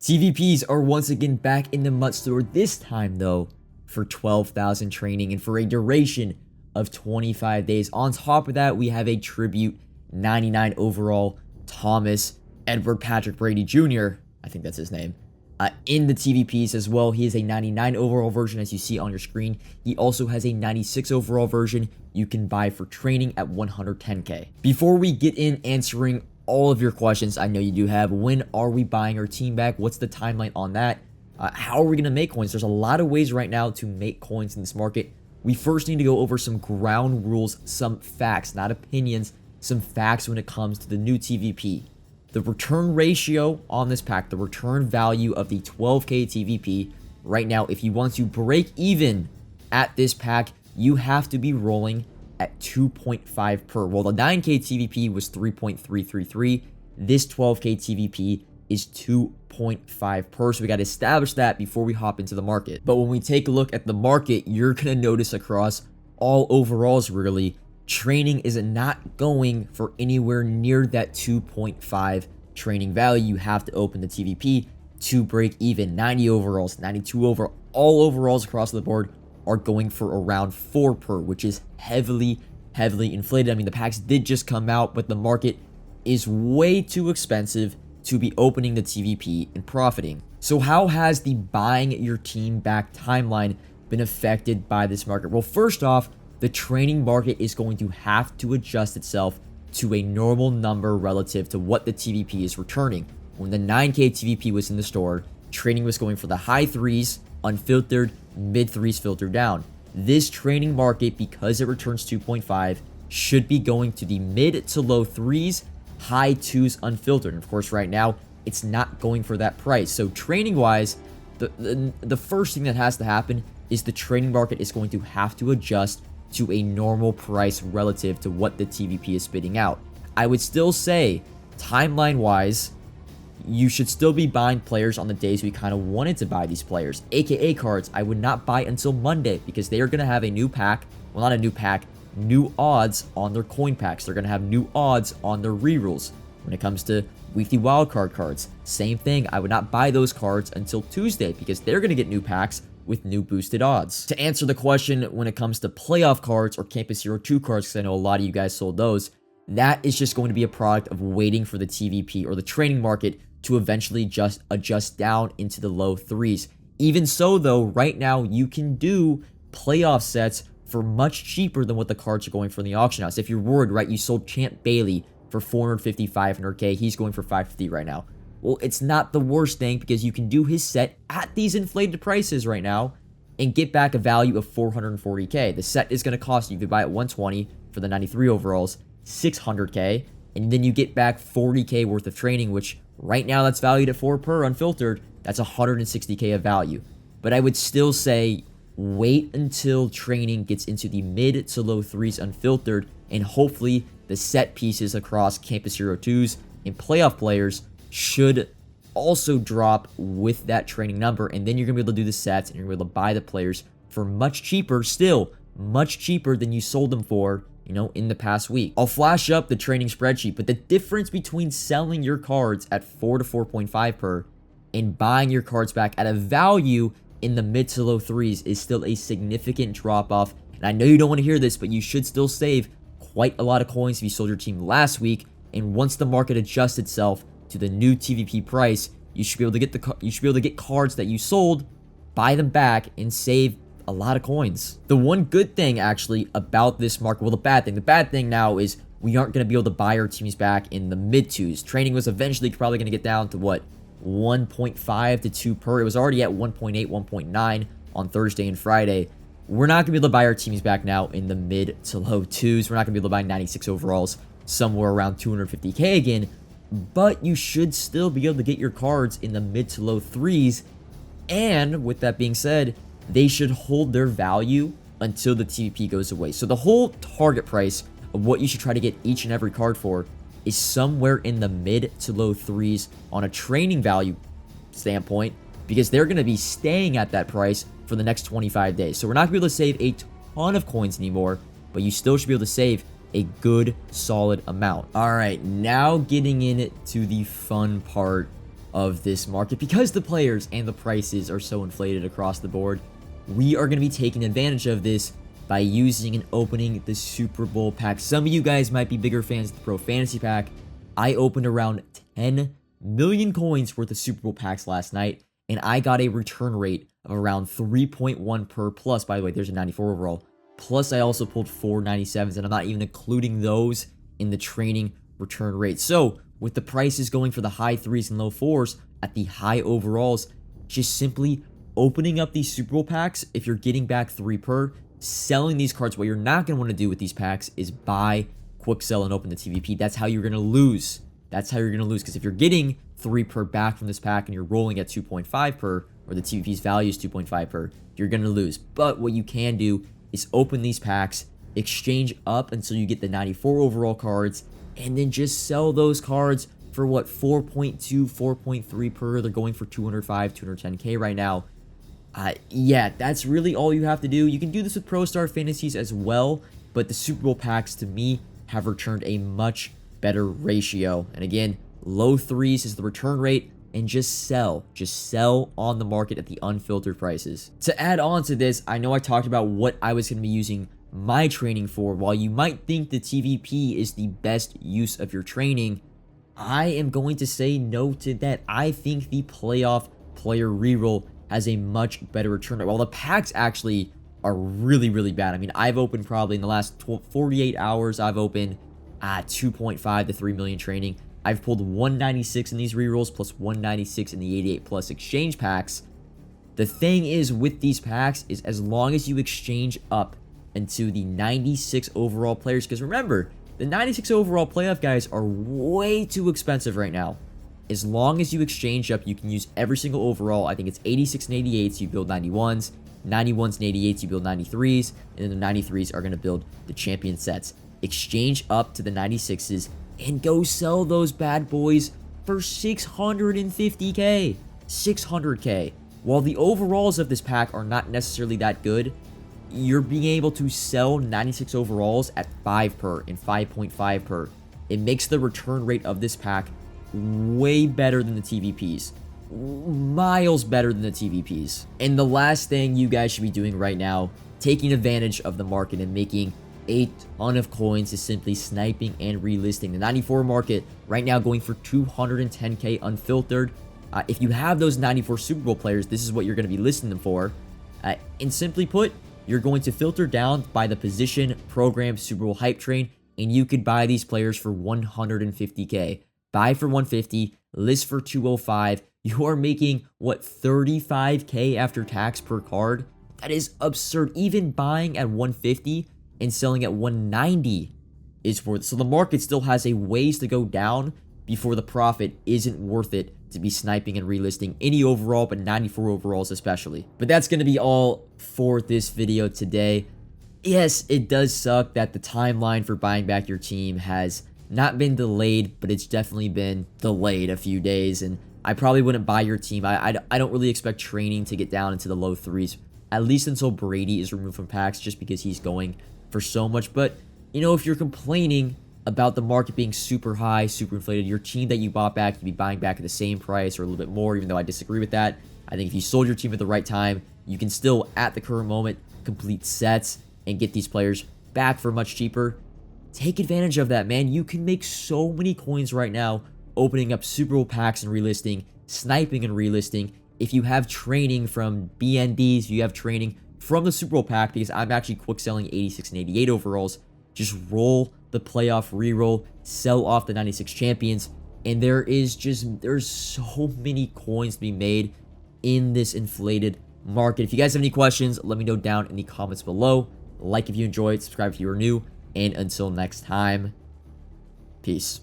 TVPs are once again back in the MUT store, this time though for 12,000 training and for a duration of 25 days. On top of that, we have a tribute 99 overall Thomas Edward Patrick Brady Jr., I think that's his name, in the TVPs as well. He is a 99 overall version, as you see on your screen. He also has a 96 overall version you can buy for training at 110k. Before we get in answering all of your questions I know you do have, when are we buying our team back? What's the timeline on that? How are we going to make coins? There's a lot of ways right now to make coins in this market. We first need to go over some ground rules, some facts, not opinions, some facts when it comes to the new TVP. The return ratio on this pack, the return value of the 12k TVP, right now, if you want to break even at this pack, you have to be rolling at 2.5 per. Well, the 9k TVP was 3.333. This 12k TVP is 2.5 per. So we got to establish that before we hop into the market. But when we take a look at the market, you're going to notice across all overalls, really, training is not going for anywhere near that 2.5 training value. You have to open the TVP to break even. 90 overalls, 92 overall, all overalls across the board are going for around 4 per, which is heavily inflated. I mean, the packs did just come out, but the market is way too expensive to be opening the TVP and profiting. So how has the buying your team back timeline been affected by this market? Well, first off, the training market is going to have to adjust itself to a normal number relative to what the TVP is returning. When the 9k TVP was in the store, training was going for the high 3s, unfiltered, mid 3s filtered down. This training market, because it returns 2.5, should be going to the mid to low 3s, high 2s unfiltered. And of course, right now, it's not going for that price. So training wise, the first thing that has to happen is the training market is going to have to adjust to a normal price relative to what the TVP is spitting out. I would still say, timeline wise, you should still be buying players on the days we kind of wanted to buy these players. AKA cards, I would not buy until Monday because they are going to have a new pack. Well, not a new pack, new odds on their coin packs. They're going to have new odds on their rerolls. When it comes to weekly wildcard cards, same thing. I would not buy those cards until Tuesday because they're going to get new packs with new boosted odds. To answer the question when it comes to playoff cards or Campus Hero 2 cards, because I know a lot of you guys sold those, that is just going to be a product of waiting for the TVP or the training market to eventually just adjust down into the low 3s. Even so, though, right now you can do playoff sets for much cheaper than what the cards are going for in the auction house. If you're worried, right, you sold Champ Bailey for 450, 500k. He's going for 550 right now. Well, it's not the worst thing because you can do his set at these inflated prices right now and get back a value of 440k. The set is going to cost you, if you buy at 120 for the 93 overalls, 600k, and then you get back 40k worth of training, which right now that's valued at 4 per unfiltered. That's 160k of value. But I would still say wait until training gets into the mid to low 3s unfiltered, and hopefully the set pieces across Campus Hero 2s and playoff players should also drop with that training number, and then you're gonna be able to do the sets and you're gonna be able to buy the players for much cheaper, still much cheaper than you sold them for, you know, in the past week. I'll flash up the training spreadsheet, but the difference between selling your cards at 4 to 4.5 per and buying your cards back at a value in the mid to low 3s is still a significant drop off. And I know you don't want to hear this, but you should still save quite a lot of coins if you sold your team last week. And once the market adjusts itself to the new TVP price, you should be able to get cards that you sold, buy them back, and save a lot of coins. The one good thing actually about this market, well, the bad thing now is we aren't going to be able to buy our teams back in the mid 2s. Training was eventually probably going to get down to what, 1.5 to 2 per. It was already at 1.8, 1.9 on Thursday and Friday. We're not going to be able to buy our teams back now in the mid to low 2s. We're not going to be able to buy 96 overalls somewhere around 250k again. But you should still be able to get your cards in the mid to low 3s. And with that being said, they should hold their value until the TVP goes away. So the whole target price of what you should try to get each and every card for is somewhere in the mid to low 3s on a training value standpoint, because they're going to be staying at that price for the next 25 days. So we're not going to be able to save a ton of coins anymore, but you still should be able to save a good solid amount. All right, now getting into the fun part of this market, because the players and the prices are so inflated across the board, we are going to be taking advantage of this by using and opening the Super Bowl pack. Some of you guys might be bigger fans of the Pro Fantasy pack. I opened around 10 million coins worth of Super Bowl packs last night, and I got a return rate of around 3.1 per plus. By the way, there's a 94 overall. Plus, I also pulled 4 97s, and I'm not even including those in the training return rate. So, with the prices going for the high 3s and low 4s at the high overalls, just simply opening up these Super Bowl packs, if you're getting back 3 per, selling these cards, what you're not going to want to do with these packs is buy, quick sell, and open the TVP. That's how you're going to lose. That's how you're going to lose, because if you're getting 3 per back from this pack and you're rolling at 2.5 per, or the TVP's value is 2.5 per, you're going to lose. But what you can do is open these packs, exchange up until you get the 94 overall cards, and then just sell those cards for what, 4.2, 4.3 per. They're going for 205, 210k right now. Yeah, that's really all you have to do. You can do this with Pro Star Fantasies as well, but the Super Bowl packs, to me, have returned a much better ratio. And again, low 3s is the return rate, and just sell on the market at the unfiltered prices. To add on to this, I know I talked about what I was going to be using my training for. While you might think the TVP is the best use of your training, I am going to say no to that. I think the playoff player reroll has a much better return rate. While the packs actually are really, really bad. I mean, I've opened probably in the last 48 hours, I've opened 2.5 to 3 million training. I've pulled 196 in these rerolls plus 196 in the 88 plus exchange packs. The thing is with these packs is as long as you exchange up into the 96 overall players, because remember, the 96 overall playoff guys are way too expensive right now. As long as you exchange up, you can use every single overall. I think it's 86 and 88s, you build 91s, 91s and 88s, you build 93s, and then the 93s are going to build the champion sets. Exchange up to the 96s and go sell those bad boys for 650k, 600k. While the overalls of this pack are not necessarily that good, you're being able to sell 96 overalls at 5 per and 5.5 per. It makes the return rate of this pack way better than the TVPs. Miles better than the TVPs. And the last thing you guys should be doing right now, taking advantage of the market and making a ton of coins, is simply sniping and relisting. The 94 market right now going for 210k unfiltered. If you have those 94 Super Bowl players, this is what you're going to be listing them for. And simply put, you're going to filter down by the position, program, Super Bowl hype train, and you could buy these players for 150k. Buy for 150, list for 205. You are making, what, 35k after tax per card? That is absurd. Even buying at 150 and selling at 190 is worth it. So the market still has a ways to go down before the profit isn't worth it to be sniping and relisting any overall, but 94 overalls especially. But that's going to be all for this video today. Yes, it does suck that the timeline for buying back your team has not been delayed, but it's definitely been delayed a few days, and I probably wouldn't buy your team. I don't really expect training to get down into the low 3s, at least until Brady is removed from packs, just because he's going for so much. But, you know, if you're complaining about the market being super high, super inflated, your team that you bought back, you'd be buying back at the same price or a little bit more, even though I disagree with that. I think if you sold your team at the right time, you can still, at the current moment, complete sets and get these players back for much cheaper. Take advantage of that, man. You can make so many coins right now opening up Super Bowl packs and relisting, sniping and relisting. If you have training from BNBs, you have training from the Super Bowl pack, because I'm actually quick selling 86 and 88 overalls. Just roll the playoff reroll, sell off the 96 champions, and there's so many coins to be made in this inflated market. If you guys have any questions, let me know down in the comments below. Like if you enjoyed, subscribe if you are new, and until next time, peace.